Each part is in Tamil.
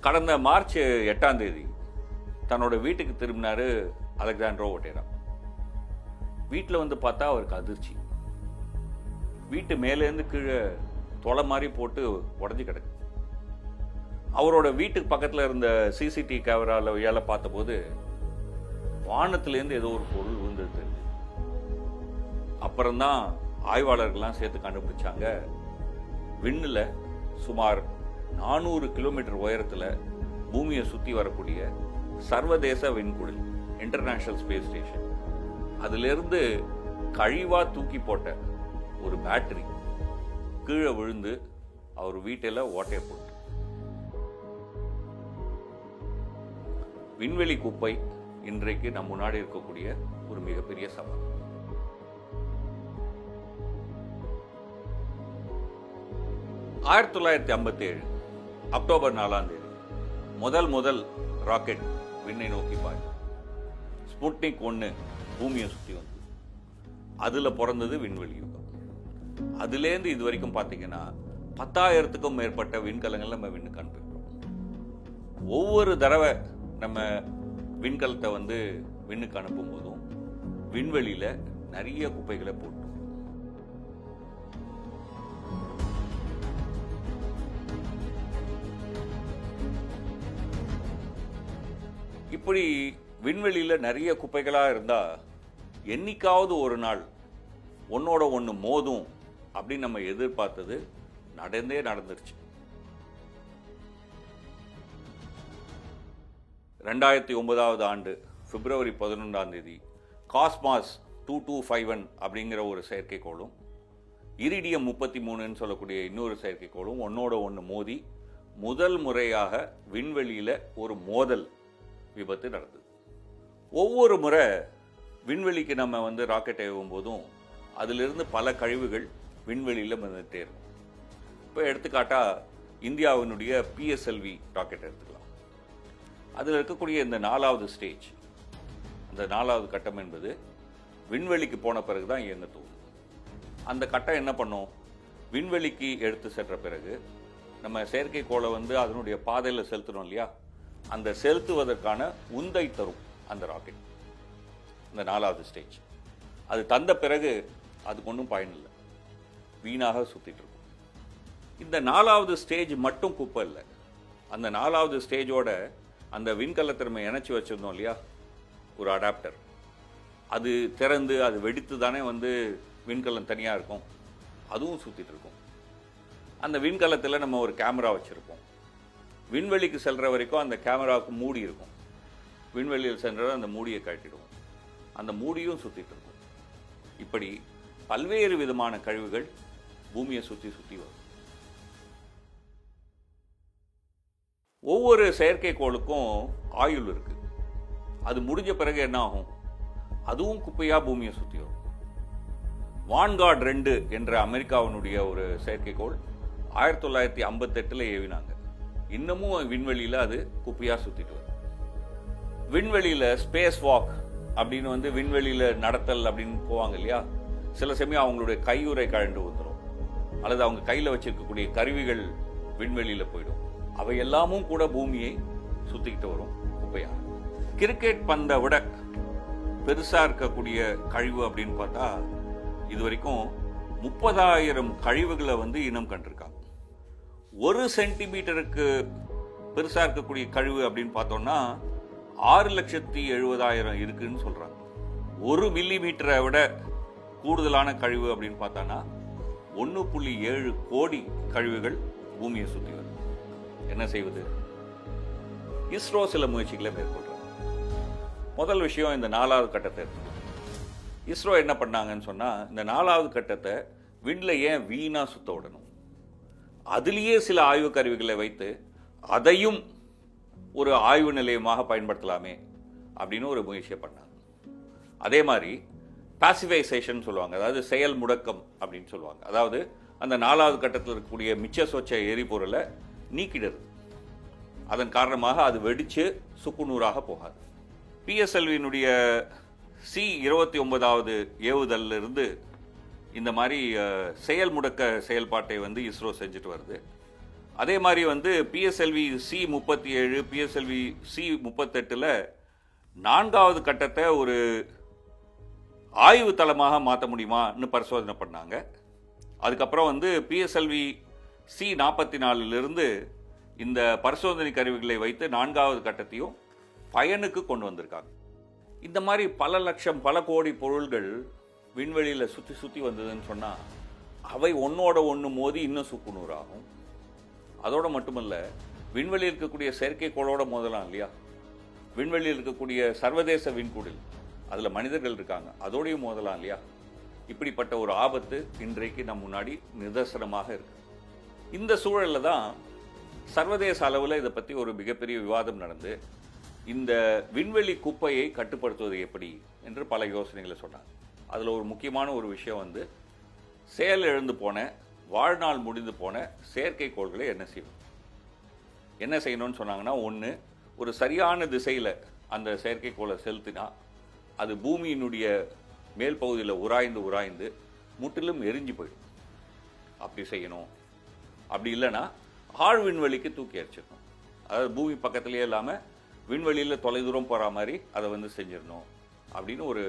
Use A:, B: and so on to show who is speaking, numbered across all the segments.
A: கடந்த மார்ச் 8ஆம் தேதி தன்னோட வீட்டுக்கு திரும்பினாரு அலெக்சாண்ட்ரோ ஒட்டேரா. வீட்டில் வந்து பார்த்தா அவருக்கு அதிர்ச்சி. வீட்டு மேலேருந்து கீழே தொலை மாதிரி போட்டு உடஞ்சி கிடக்கு. அவரோட வீட்டுக்கு பக்கத்தில் இருந்த சிசிடிவி கேமராவில் வழியால் பார்த்தபோது வானத்திலேருந்து ஏதோ ஒரு பொருள் விழுந்தது. அப்புறம்தான் ஆய்வாளர்கள்லாம் சேர்த்து கண்டுபிடிச்சாங்க, விண்ணில் சுமார் 400 கிலோமீட்டர் உயரத்தில் பூமியை சுற்றி வரக்கூடிய சர்வதேச விண்குழல் இன்டர்நேஷனல் ஸ்பேஸ் ஸ்டேஷன், அதிலிருந்து கழிவா தூக்கி போட்ட ஒரு பேட்டரி கீழே விழுந்து அவர் வீட்டில் ஓட்டையை போட்டு. விண்வெளி குப்பை இன்றைக்கு நம் முன்னாடி இருக்கக்கூடிய ஒரு மிகப்பெரிய சவால். ஆயிரத்தி 1957 அக்டோபர் 4ஆம் தேதி முதல் ராக்கெட் விண்ணை நோக்கி பாய். ஸ்புட்னிக் 1 பூமியை சுற்றி வந்து அதில் பிறந்தது விண்வெளி யுகம். அதுலேருந்து இது வரைக்கும் பார்த்தீங்கன்னா 10,000க்கும் மேற்பட்ட விண்கலங்கள் நம்ம விண்ணுக்கு அனுப்பியிருக்கோம். ஒவ்வொரு தடவை நம்ம விண்கலத்தை வந்து விண்ணுக்கு அனுப்பும் போதும் விண்வெளியில் நிறைய குப்பைகளை போட்டோம். இப்படி விண்வெளியில் நிறைய குப்பைகளாக இருந்தால் என்னைக்காவது ஒரு நாள் ஒன்னோட ஒன்று மோதும் அப்படின்னு நம்ம எதிர்பார்த்தது நடந்துருச்சு. 2009 ஆண்டு பிப்ரவரி 11ஆம் தேதி காஸ்மாஸ் 2251 அப்படிங்கிற ஒரு செயற்கைக்கோளும் இரிடியம் 33ன்னு சொல்லக்கூடிய இன்னொரு செயற்கைக்கோளும் ஒன்னோட ஒன்று மோதி முதல் முறையாக விண்வெளியில் ஒரு மோதல் விபத்து நடந்தது. ஒவ்வொரு முறை விண்வெளிக்கு நம்ம வந்து ராக்கெட் ஏவும் போதும் அதிலிருந்து பல கழிவுகள் விண்வெளியில் வந்துட்டே இருக்கும். இப்போ எடுத்துக்காட்டா இந்தியாவினுடைய PSLV ராக்கெட் எடுத்துக்கலாம். அதில் இருக்கக்கூடிய இந்த 4வது ஸ்டேஜ், அந்த 4வது கட்டம் என்பது விண்வெளிக்கு போன பிறகு தான் இயங்க தோணும். அந்த கட்டம் என்ன பண்ணும், விண்வெளிக்கு எடுத்து சென்ற பிறகு நம்ம செயற்கைக்கோளை வந்து அதனுடைய பாதையில் செலுத்தணும் இல்லையா, அந்த செலுத்துவதற்கான உந்தை தரும் அந்த ராக்கெட். இந்த 4வது ஸ்டேஜ் அது தந்த பிறகு அதுக்கு ஒன்றும் பயன் இல்லை, வீணாக சுற்றிட்டு இருக்கும். இந்த 4வது ஸ்டேஜ் மட்டும் குப்பை இல்லை. அந்த 4வது ஸ்டேஜோட அந்த விண்கலத்திறமை இணைச்சி வச்சுருந்தோம் இல்லையா, ஒரு அடாப்டர், அது திறந்து அது வெடித்து தானே வந்து விண்கலம் தனியாக இருக்கும், அதுவும் சுற்றிட்டு இருக்கும். அந்த விண்கலத்தில் நம்ம ஒரு கேமரா வச்சுருப்போம். விண்வெளிக்கு செல்கிற வரைக்கும் அந்த கேமராவுக்கு மூடி இருக்கும். விண்வெளியில் சென்ற அந்த மூடியை கட்டிடுவோம், அந்த மூடியும் சுற்றிட்டு இருக்கும். இப்படி பல்வேறு விதமான கழிவுகள் பூமியை சுற்றி வரும். ஒவ்வொரு செயற்கைக்கோளுக்கும் ஆயுள் இருக்கு. அது முடிஞ்ச பிறகு என்ன ஆகும், அதுவும் குப்பையா பூமியை சுற்றி வரும். வான்கார்ட் 2 என்ற அமெரிக்காவினுடைய ஒரு செயற்கைக்கோள் 1958 ஏவினாங்க. இன்னமும் விண்வெளியில் அது குப்பையா சுற்றிட்டு வரும். விண்வெளியில் ஸ்பேஸ் வாக் அப்படின்னு வந்து விண்வெளியில் நடத்தல் அப்படின்னு போவாங்க இல்லையா, சில சமயம் அவங்களுடைய கையுறை கழண்டு வந்துடும், அல்லது அவங்க கையில் வச்சிருக்கக்கூடிய கருவிகள் விண்வெளியில் போயிடும். அவை எல்லாமும் கூட பூமியை சுற்றிக்கிட்டு வரும் குப்பையா. கிரிக்கெட் பந்தை விட பெருசாக இருக்கக்கூடிய கழிவு அப்படின்னு பார்த்தா இது வரைக்கும் 30,000 கழிவுகளை வந்து இனம் கண்டிருக்காங்க. 1 சென்டிமீட்டருக்கு பெருசாக இருக்கக்கூடிய கழிவு அப்படின்னு பார்த்தோம்னா 6,70,000 இருக்குன்னு சொல்கிறாங்க. 1 மில்லிமீட்டரை விட கூடுதலான கழிவு அப்படின்னு பார்த்தானா 1.7 கோடி கழிவுகள் பூமியை சுற்றி வருது. என்ன செய்வது? இஸ்ரோ சில முயற்சிகளை மேற்கொள்றாங்க. முதல் விஷயம், இந்த 4வது கட்டத்தை எடுத்து இஸ்ரோ என்ன பண்ணாங்கன்னு சொன்னால், இந்த 4வது கட்டத்தை விண்ணில் ஏன் வீணாக சுத்த விடணும், அதுலேயே சில ஆய்வு கருவிகளை வைத்து அதையும் ஒரு ஆய்வு நிலையமாக பயன்படுத்தலாமே அப்படின்னு ஒரு முயற்சியை பண்ணாங்க. அதே மாதிரி பாசிஃபைசேஷன் சொல்லுவாங்க, அதாவது செயல் முடக்கம் அப்படின்னு சொல்லுவாங்க. அதாவது அந்த 4வது கட்டத்தில் இருக்கக்கூடிய மிச்ச சொச்ச எரிபொருளை நீக்கிடுறது. அதன் காரணமாக அது வெடித்து சுக்குநூறாக போகாது. PSLVனுடைய C-29வது அதே மாதிரி வந்து பிஎஸ்எல்வி C-37 பிஎஸ்எல்வி C-38 4வது கட்டத்தை ஒரு ஆய்வு தளமாக மாற்ற முடியுமான்னு பரிசோதனை பண்ணாங்க. அதுக்கப்புறம் வந்து பிஎஸ்எல்வி C-44 இந்த பரிசோதனை கருவிகளை வைத்து 4வது கட்டத்தையும் பயனுக்கு கொண்டு வந்திருக்காங்க. இந்த மாதிரி பல லட்சம் பல கோடி பொருள்கள் விண்வெளியில் சுற்றி சுற்றி வந்ததுன்னு சொன்னால் அவை ஒன்றோட ஒன்று மோதி இன்னும் சுக்குநூறாகும். அதோடு மட்டுமல்ல, விண்வெளியில் இருக்கக்கூடிய செயற்கைக்கோளோட மோதலாம் இல்லையா, விண்வெளியில் இருக்கக்கூடிய சர்வதேச விண்கூடில் அதில் மனிதர்கள் இருக்காங்க, அதோடையும் மோதலாம் இல்லையா. இப்படிப்பட்ட ஒரு ஆபத்து இன்றைக்கு நம் முன்னாடி நிதர்சனமாக இருக்கு. இந்த சூழலில் தான் சர்வதேச அளவில் இதை பற்றி ஒரு மிகப்பெரிய விவாதம் நடந்து இந்த விண்வெளி குப்பையை கட்டுப்படுத்துவது எப்படி என்று பல யோசனைகளை சொன்னாங்க. அதில் ஒரு முக்கியமான ஒரு விஷயம் வந்து செயல் இழந்து போன, வாழ்நாள் முடிந்து போன செயற்கைக்கோள்களை என்ன செய்யணும்னு சொன்னாங்கன்னா, ஒன்று, ஒரு சரியான திசையில் அந்த செயற்கைக்கோளை செலுத்தினா அது பூமியினுடைய மேல் பகுதியில் உராய்ந்து முற்றிலும் எரிஞ்சு போயிடும். அப்படி செய்யணும். அப்படி இல்லைன்னா ஆழ் விண்வெளிக்கு தூக்கி அடிச்சிடணும். அதாவது பூமி பக்கத்துலேயே இல்லாமல் விண்வெளியில் தொலைதூரம் போகிற மாதிரி அதை வந்து செஞ்சிடணும் அப்படின்னு ஒரு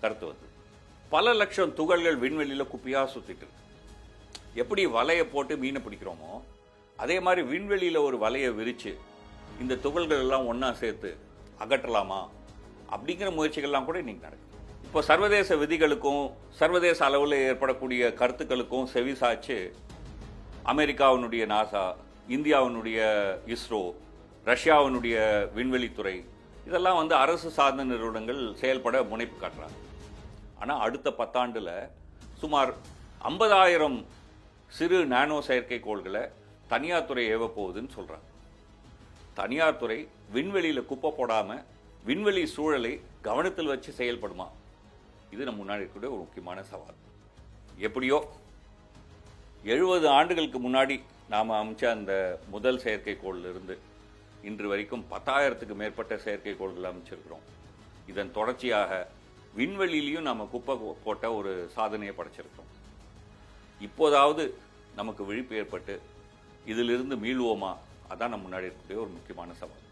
A: கருத்து வந்து பல லட்சம் துகள்கள் விண்வெளியில் குப்பியாக சுற்றிட்டு இருக்கு. எப்படி வலையை போட்டு மீனை பிடிக்கிறோமோ அதே மாதிரி விண்வெளியில் ஒரு வலையை விரித்து இந்த துகள்கள் எல்லாம் ஒன்றா சேர்த்து அகற்றலாமா அப்படிங்கிற முயற்சிகள்லாம் கூட இன்னைக்கு நடக்குது. இப்போ சர்வதேச விதிகளுக்கும் சர்வதேச அளவில் ஏற்படக்கூடிய கருத்துக்களுக்கும் செவிசாய்ச்சு அமெரிக்காவினுடைய நாசா, இந்தியாவினுடைய இஸ்ரோ, ரஷ்யாவினுடைய விண்வெளித்துறை இதெல்லாம் வந்து அரசு சார்ந்த நிறுவனங்கள் செயல்பட முனைப்பு காட்டுறாங்க. ஆனால் அடுத்த 10 ஆண்டில் சுமார் 50,000 சிறு நானோ செயற்கைக்கோள்களை தனியார் துறை ஏவ போகுதுன்னு சொல்கிறாங்க. தனியார் துறை விண்வெளியில் குப்பை போடாமல் விண்வெளி சூழலை கவனத்தில் வச்சு செயல்படுமா? இது நம்ம முன்னாடி இருக்கக்கூடிய ஒரு முக்கியமான சவால். எப்படியோ 70 ஆண்டுகளுக்கு முன்னாடி நாம் அமைச்ச அந்த முதல் செயற்கைக்கோளிலிருந்து இன்று வரைக்கும் 10,000க்கு மேற்பட்ட செயற்கைக்கோள்கள் அமைச்சிருக்கிறோம். இதன் தொடர்ச்சியாக விண்வெளியிலையும் நாம் குப்பை போட்ட ஒரு சாதனையை படைச்சிருக்கிறோம். இப்போதாவது நமக்கு விழிப்பு ஏற்பட்டு இதிலிருந்து மீள்வோமா? அதான் நம்ம முன்னாடி இருக்கக்கூடிய ஒரு முக்கியமான சவால்.